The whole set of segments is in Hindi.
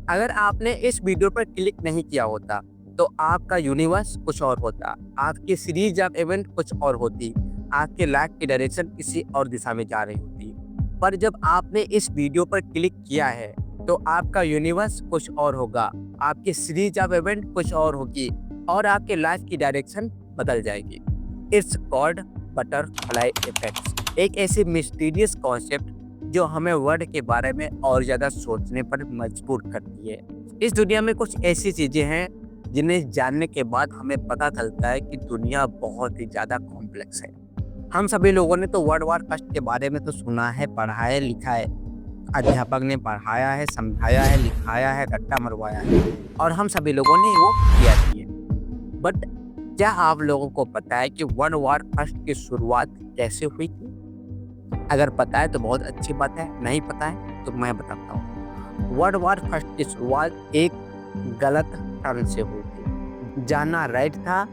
अगर आपने इस वीडियो पर क्लिक नहीं किया होता तो आपका यूनिवर्स कुछ और होता, आपकी सीरीज ऑफ इवेंट कुछ और होती, आपके लाइफ की डायरेक्शन किसी और दिशा में जा रही होती। पर जब आपने इस वीडियो पर क्लिक किया है तो आपका यूनिवर्स कुछ और होगा, आपकी सीरीज ऑफ इवेंट कुछ और होगी और आपके लाइफ की डायरेक्शन बदल जाएगी। इट्स कॉल्ड बटरफ्लाई इफेक्ट, एक ऐसी मिस्टीरियस कॉन्सेप्ट जो हमें वर्ल्ड के बारे में और ज़्यादा सोचने पर मजबूर करती है। इस दुनिया में कुछ ऐसी चीज़ें हैं जिन्हें जानने के बाद हमें पता चलता है कि दुनिया बहुत ही ज़्यादा कॉम्प्लेक्स है। हम सभी लोगों ने तो वर्ल्ड वार फर्स्ट के बारे में तो सुना है, पढ़ा है, लिखा है, अध्यापक ने पढ़ाया है, समझाया है, लिखाया है, रट्टा मरवाया है और हम सभी लोगों ने वो किया भी है। बट क्या आप लोगों को पता है कि वर्ल्ड वार फर्स्ट की शुरुआत कैसे हुई थी? अगर पता है तो बहुत अच्छी बात है, नहीं पता है तो मैं बताता हूँ। वर्ल्ड वार फर्स्ट की शुरुआत एक गलत टर्न से हुई थी। जाना राइट था,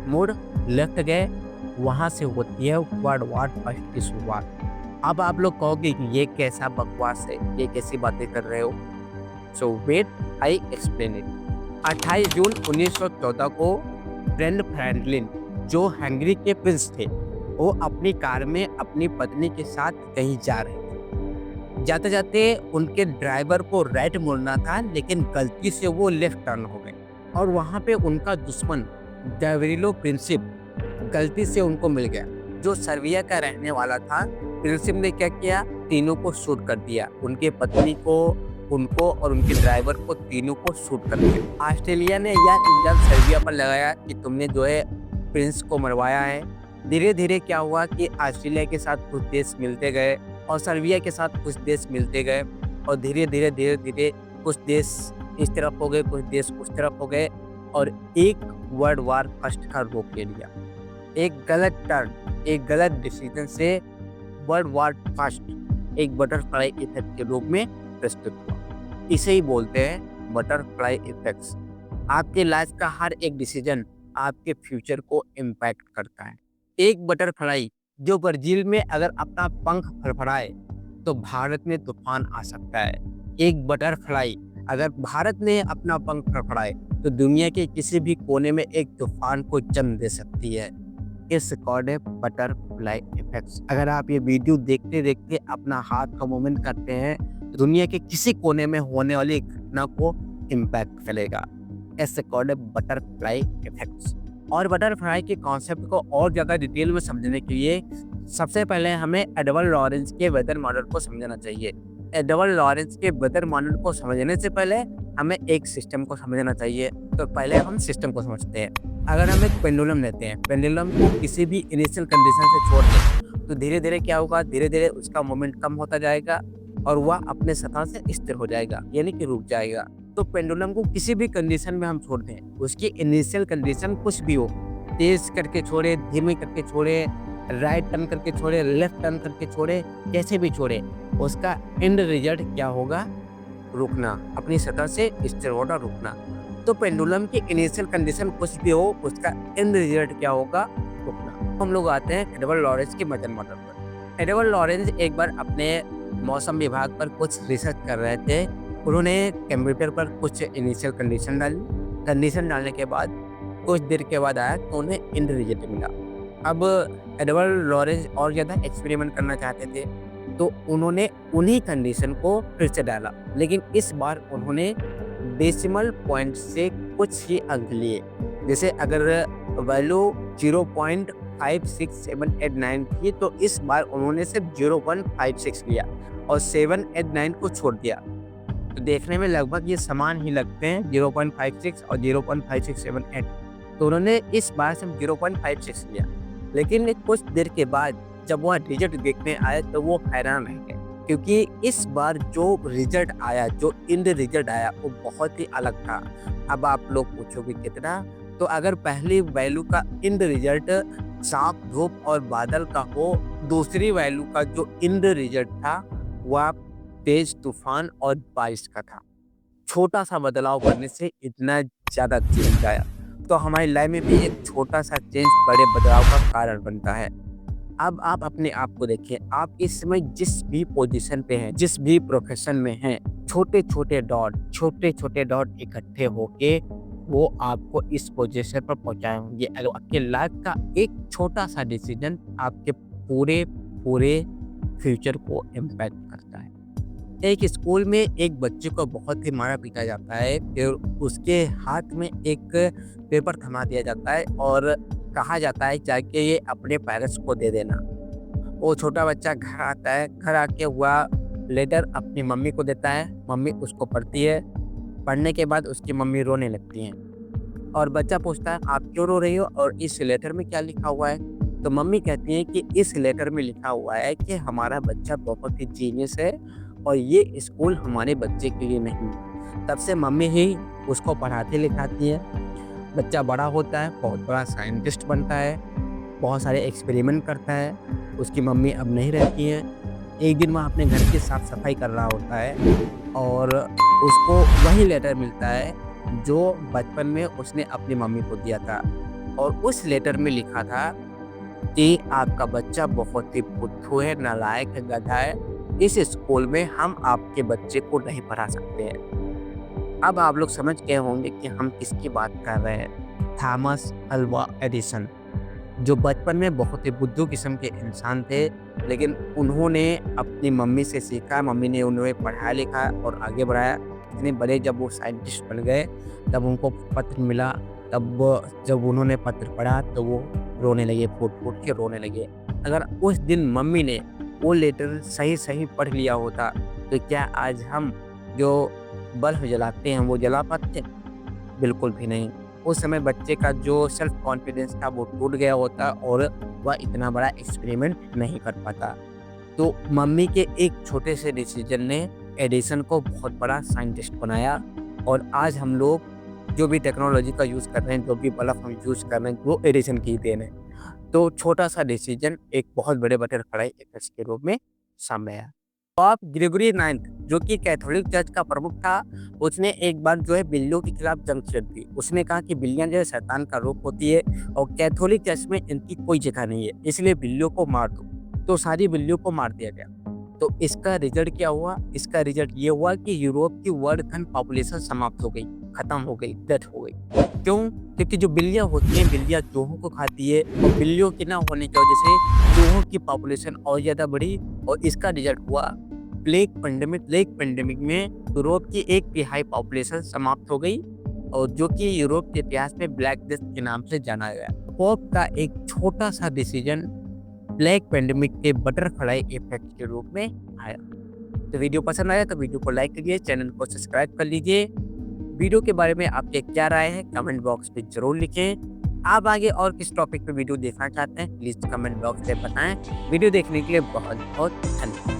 मुड़ लेफ्ट गए, वहाँ से होती है वर्ल्ड वार फर्स्ट की शुरुआत। अब आप लोग कहोगे कि ये कैसा बकवास है, ये कैसी बातें कर रहे हो? सो वेट, आई एक्सप्लेन इट। 28 जून 1914 को ब्रेंड फ्रैंकलिन, जो हंगरी के प्रिंस थे, वो अपनी कार में अपनी पत्नी के साथ कहीं जा रहे थे। जाते जाते उनके ड्राइवर को राइट मुड़ना था, लेकिन गलती से वो लेफ्ट टर्न हो गए और वहाँ पे उनका दुश्मन गैवरिलो प्रिंसिप गलती से उनको मिल गया, जो सर्बिया का रहने वाला था। प्रिंसिप ने क्या किया, तीनों को शूट कर दिया, उनके पत्नी को, उनको और उनके ड्राइवर को, तीनों को शूट कर दिया। ऑस्ट्रेलिया ने यह इल्जाम सर्बिया पर लगाया कि तुमने जो है प्रिंस को मरवाया है। धीरे धीरे क्या हुआ कि ऑस्ट्रेलिया के साथ कुछ देश मिलते गए और सर्बिया के साथ कुछ देश मिलते गए और धीरे धीरे कुछ देश इस तरफ हो गए, कुछ देश उस तरफ हो गए और एक वर्ल्ड वार फर्स्ट का रूप ले लिया। एक गलत टर्न, एक गलत डिसीजन से वर्ल्ड वार फर्स्ट एक बटरफ्लाई इफेक्ट के रूप में प्रस्तुत हुआ। इसे ही बोलते हैं बटरफ्लाई इफेक्ट्स। आपके लाइफ का हर एक डिसीजन आपके फ्यूचर को इम्पैक्ट करता है। एक बटरफ्लाई जो ब्राजील में अगर अपना पंख फड़फड़ाए तो भारत में तूफान आ सकता है। एक बटरफ्लाई अगर भारत में अपना पंख फड़फड़ाए तो दुनिया के किसी भी कोने में एक तूफान को जन्म दे सकती है। इस कॉल्ड है बटरफ्लाई इफेक्ट्स। अगर आप ये वीडियो देखते देखते अपना हाथ का मूवमेंट करते हैं तो दुनिया के किसी कोने में होने वाली घटना को इम्पैक्ट करेगा। इस कॉल्ड है बटरफ्लाई इफेक्ट्स। और बटरफ्लाई के कॉन्सेप्ट को और ज़्यादा डिटेल में समझने के लिए सबसे पहले हमें एडवर्ड लॉरेंस के वेदर मॉडल को समझना चाहिए। एडवर्ड लॉरेंस के वेदर मॉडल को समझने से पहले हमें एक सिस्टम को समझना चाहिए। तो पहले हम सिस्टम को समझते हैं। अगर हम एक पेंडुलम लेते हैं, पेंडुलम को किसी भी इनिशियल कंडीशन से छोड़ दें तो धीरे धीरे क्या होगा, धीरे धीरे उसका मोमेंट कम होता जाएगा और वह अपने सतह से स्थिर हो जाएगा, यानी कि रुक जाएगा। तो पेंडुलम को किसी भी कंडीशन में हम छोड़ दें, उसकी इनिशियल कंडीशन कुछ भी हो, तेज करके छोड़े, धीमे करके छोड़े, राइट टर्न करके छोड़े, लेफ्ट टर्न करके छोड़े, कैसे भी छोड़े, उसका एंड रिजल्ट क्या होगा, रुकना, अपनी सतह से स्थिर होना, रुकना। तो पेंडुलम की इनिशियल कंडीशन कुछ भी हो, उसका एंड रिजल्ट क्या होगा, रुकना। हम लोग आते हैं एडवर्ड लॉरेंस के वेदर मॉडल पर। एडवर्ड लॉरेंस एक बार अपने मौसम विभाग पर कुछ रिसर्च कर रहे थे। उन्होंने कंप्यूटर पर कुछ इनिशियल कंडीशन डाली। कंडीशन डालने के बाद कुछ देर के बाद आया तो उन्हें एंड रिजल्ट मिला। अब एडवर्ड लॉरेंस और ज़्यादा एक्सपेरिमेंट करना चाहते थे तो उन्होंने उन्हीं कंडीशन को फिर से डाला, लेकिन इस बार उन्होंने डेसिमल पॉइंट से कुछ ही अंक लिए। जैसे अगर वैल्यू 0.56789 थी तो इस बार उन्होंने सिर्फ 0.56 लिया और 789 को छोड़ दिया। तो देखने में लगभग ये समान ही लगते हैं, 0.56 और 0.5678। तो उन्होंने इस बार सिर्फ 0.56 लिया, लेकिन कुछ देर के बाद जब वह रिजल्ट देखने आए तो वो हैरान रह गए, क्योंकि इस बार जो रिजल्ट आया, जो एंड रिजल्ट आया, वो बहुत ही अलग था। अब आप लोग पूछोगे कितना? तो अगर पहली वैल्यू का एंड रिजल्ट साफ धूप और बादल का हो, दूसरी वैल्यू का जो एंड रिजल्ट था वह तेज तूफान और बारिश का था। छोटा सा बदलाव करने से इतना ज़्यादा चेंज आया। तो हमारी लाइफ में भी एक छोटा सा चेंज बड़े बदलाव का कारण बनता है। अब आप अपने आप को देखिए, आप इस समय जिस भी पोजीशन पे हैं, जिस भी प्रोफेशन में हैं, छोटे-छोटे डॉट इकट्ठे होके वो आपको इस पोजीशन पर पहुँचाए होंगे। अगर आपके लाइफ का एक छोटा-सा डिसीजन आपके पूरे फ्यूचर को इम्पैक्ट करता है। एक स्कूल में एक बच्चे को बहुत ही मारा पीटा जाता है, फिर उसके हाथ में एक पेपर थमा दिया जाता है और कहा जाता है जाके ये अपने पेरेंट्स को दे देना। वो छोटा बच्चा घर आता है, घर आके वह लेटर अपनी मम्मी को देता है, मम्मी उसको पढ़ती है, पढ़ने के बाद उसकी मम्मी रोने लगती हैं और बच्चा पूछता है आप क्यों रो रही हो और इस लेटर में क्या लिखा हुआ है? तो मम्मी कहती हैं कि इस लेटर में लिखा हुआ है कि हमारा बच्चा बहुत ही जीनियस है और ये स्कूल हमारे बच्चे के लिए नहीं है। तब से मम्मी ही उसको पढ़ाती लिखाती है, बच्चा बड़ा होता है, बहुत बड़ा साइंटिस्ट बनता है, बहुत सारे एक्सपेरिमेंट करता है, उसकी मम्मी अब नहीं रहती हैं। एक दिन वह अपने घर की साफ-सफाई कर रहा होता है और उसको वही लेटर मिलता है जो बचपन में उसने अपनी मम्मी को दिया था और उस लेटर में लिखा था कि आपका बच्चा बहुत ही बुद्धू है, नालायक है, गधा है, इस स्कूल में हम आपके बच्चे को नहीं पढ़ा सकते हैं। अब आप लोग समझ गए होंगे कि हम किसकी बात कर रहे हैं। थॉमस अल्वा एडिसन, जो बचपन में बहुत ही बुद्धू किस्म के इंसान थे, लेकिन उन्होंने अपनी मम्मी से सीखा, मम्मी ने उन्हें पढ़ाया लिखा और आगे बढ़ाया। इतने बड़े जब वो साइंटिस्ट बन गए, तब उनको पत्र मिला, तब जब उन्होंने पत्र पढ़ा तो वो रोने लगे, फूट-फूट के रोने लगे। अगर उस दिन मम्मी ने वो लेटर सही-सही पढ़ लिया होता, तो क्या आज हम जो बल्ब जलाते हैं वो जला पाते? बिल्कुल भी नहीं। उस समय बच्चे का जो सेल्फ कॉन्फिडेंस था वो टूट गया होता और वह इतना बड़ा एक्सपेरिमेंट नहीं कर पाता। तो मम्मी के एक छोटे से डिसीजन ने एडिसन को बहुत बड़ा साइंटिस्ट बनाया और आज हम लोग जो भी टेक्नोलॉजी का यूज़ कर रहे हैं, जो भी बल्ब हम यूज़ कर रहे हैं, वो एडिसन की ही देन है। तो छोटा-सा डिसीजन एक बहुत बड़े बटरफ्लाई इफेक्ट के रूप में सामने आया। पाप ग्रेगरी 9th जो कि कैथोलिक चर्च का प्रमुख था, उसने एक बार जो है बिल्लियों के खिलाफ जंग छेड़ दी। उसने कहा कि बिल्लियाँ जो है शैतान का रूप होती है और कैथोलिक चर्च में इनकी कोई जगह नहीं है, इसलिए बिल्लियों को मार दो। तो सारी बिल्लियों को मार दिया गया। तो इसका रिजल्ट क्या हुआ? इसका रिजल्ट ये हुआ कि यूरोप की वर्ल्ड खंड पॉपुलेशन समाप्त हो गई, खत्म हो गई, डेथ हो गई। क्यों? क्योंकि जो बिल्लियाँ होती हैं, बिल्लियाँ चूहों को खाती है और बिल्लियों के ना होने की वजह से चूहों की पॉपुलेशन और ज़्यादा बढ़ी और इसका रिजल्ट हुआ प्लेग पेंडेमिक में यूरोप की 1/3 पॉपुलेशन समाप्त हो गई और जो कि यूरोप के इतिहास में ब्लैक डेथ के नाम से जाना गया। पोप का एक छोटा सा डिसीजन ब्लैक पेंडेमिक के बटरफ्लाई इफेक्ट के रूप में आया। तो वीडियो पसंद आया तो वीडियो को लाइक करिए, चैनल को सब्सक्राइब कर लीजिए। वीडियो के बारे में आपके क्या राय है कमेंट बॉक्स में जरूर लिखें। आप आगे और किस टॉपिक पे वीडियो देखना चाहते हैं प्लीज कमेंट बॉक्स में बताएं। वीडियो देखने के लिए बहुत बहुत धन्यवाद।